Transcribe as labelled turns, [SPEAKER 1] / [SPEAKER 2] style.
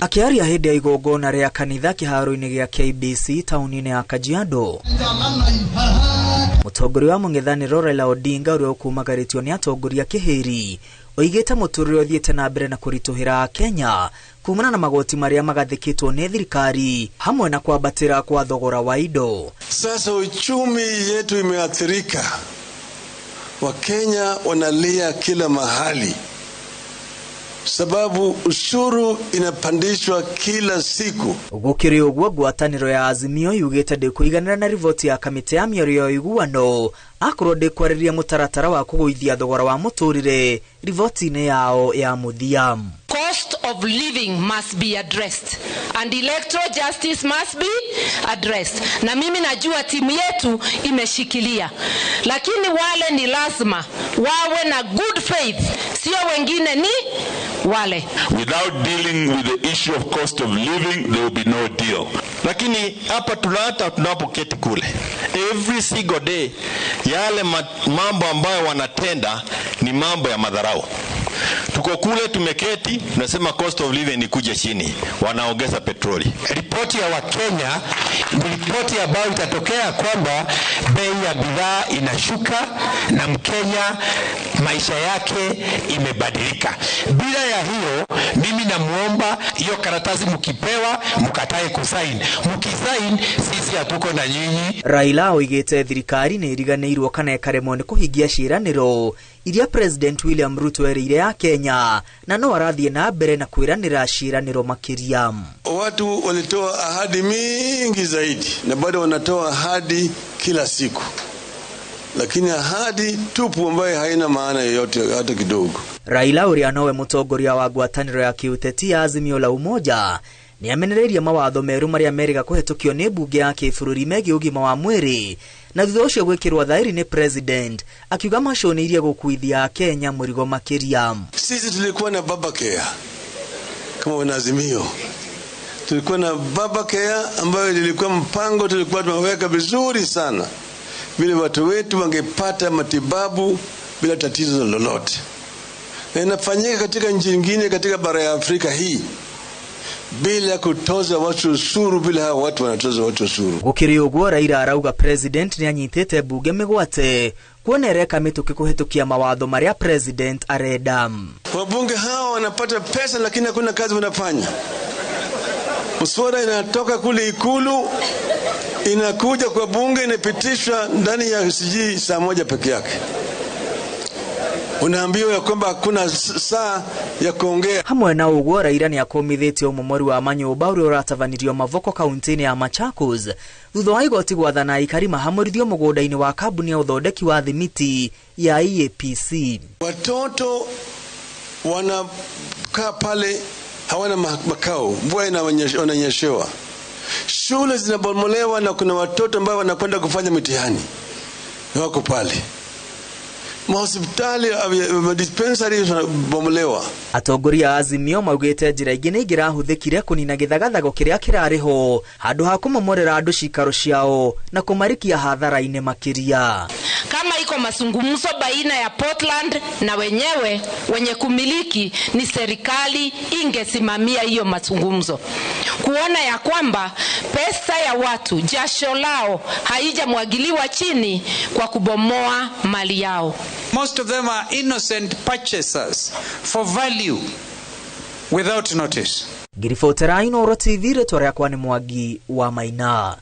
[SPEAKER 1] Akiaria hĩndĩ ya igongona rĩa kanitha kĩharo-inĩ gĩa KBC taũni-inĩ ya Kajiado, mũtongoria wa mũng'ethanĩro Raila Odinga ũrĩa ũkumagaritio nĩ atongoria kĩhĩri oigĩte mũtũrĩre ũthiĩte na mbere na kũritũhĩra Kenya kumana na magoti marĩa magathĩkĩtwo nĩ thirikari hamwe na kwambatĩra kwa thogora wa indo.
[SPEAKER 2] Sasa uchumi yetu imeathirika. Wakenya wanalia kila mahali sababu ushuru inapandishwa kila siku.
[SPEAKER 1] Gũkĩrĩ ũguo ngwatanĩro ya Azimio yugĩte ndĩkũiganĩra na riboti ya kamĩtĩ ya mĩario ya iguano akorwo ndĩkwarĩrĩria mũtaratara wa kũgũithia thogora wa mũtũrĩre riboti-inĩ yao ya mũthia.
[SPEAKER 3] Cost of living must be addressed and electoral justice must be addressed. Na mimi najua timu yetu imeshikilia, lakini wale ni lazima wawe na good faith, sio wengine ni wale.
[SPEAKER 4] Without dealing with the issue of cost of living, there will be no deal.
[SPEAKER 5] Lakini hapa tunapoketi kule, every single day yale mambo ambayo wanatenda ni mambo ya madharau. Tuko kule tumeketi, tunasema cost of living ikuje chini, wanaongeza petroli.
[SPEAKER 6] Ripoti ya Wakenya ni ripoti ambayo itatokea kwamba bei ya bidhaa inashuka na Mkenya maisha yake imebadilika. Bila ya hiyo, mimi namuomba hiyo karatasi mkipewa mkatae kusaini. Mkisaini sisi hatuko na nyinyi.
[SPEAKER 1] Raila oigĩte thirikari nĩ iriganĩirwo kana ĩkaremwo nĩ kũhingia ciĩranĩro iria President William Ruto erĩire ya Kenya na no arathiĩ na mbere na kwĩranĩra ciĩranĩro makĩria.
[SPEAKER 2] Watu walitoa ahadi mingi zaidi na bado wanatoa ahadi kila siku, lakini ahadi tupu ambayo haina maana yoyote hata kidogo.
[SPEAKER 1] Raila ũrĩa nowe mũtongoria wa ngwatanĩro ya kĩũteti ya Azimio la Umoja nĩ amenereirie mawatho merũ marĩa merĩga kũhetũkio nĩ mbunge ya kĩbũrũri megiĩ ũgima wa mwĩrĩ na thutha ũcio gwĩkĩrwo thaĩri nĩ president akiuga maconeirie gũkuithia Kenya mũrigo makĩria.
[SPEAKER 2] Sisi tulikuwa na Babacare kama wana Azimio, tulikuwa na Babacare ambayo ilikuwa mpango tulikuwa tumeweka vizuri sana vile watu wetu wangepata matibabu bila tatizo lolote. Na inafanyika katika nchi nyingine katika bara ya Afrika hii bila kutoza watu ushuru, bila hawa watu wanatoza watu ushuru.
[SPEAKER 1] Gũkĩrĩ ũguo Raila arauga president nĩ anyitĩte mbunge mĩgwate kuonereka mĩtũkĩ kũhetũkia mawatho marĩa president arenda.
[SPEAKER 2] Wabunge hawa wanapata pesa lakini hakuna kazi wanafanya. Muswada inatoka kule Ikulu inakuja kwa bunge inapitishwa ndani ya saa moja peke yake. Unaambiwa ya kwamba hakuna saa ya kuongea.
[SPEAKER 1] Hamwe na ũguo Raila nĩ akomithĩtie ũmomori wa manyũmba ũrĩa ũratavanirio Mavoko kaunti-inĩ ya Machakos thutha wa igoti gwathana aikari mahamũrithio mũgũnda-inĩ wa kambuni ya ũthondeki wa thimiti ya EAPC.
[SPEAKER 2] Watoto wanakaa pale hawana makao, mvua inanyeshewa, shule zinabomolewa na kuna watoto ambao wanakwenda kufanya mitihani wako pale. Mahospitali dispensary bomolewa.
[SPEAKER 1] Atongoria Azimio maugĩte njĩra ingĩ nĩ ingĩrahũthĩkire kũnina gĩthagathago kĩrĩa kĩrarĩho handũ ha kũmomorera andũ cikaro ciao na kũmarikia hathara-inĩ makĩria.
[SPEAKER 3] Kama iko mazungumzo baina ya Portland na wenyewe wenye kumiliki, ni serikali ingesimamia hiyo mazungumzo, kuona ya kwamba pesa ya watu, jasho lao haijamwagiliwa chini kwa kubomoa mali yao.
[SPEAKER 7] Most of them are innocent purchasers for value without notice.
[SPEAKER 1] Ngiribotera Inooro TV, rĩtwa rĩakwa nĩ Mwangi wa Maina.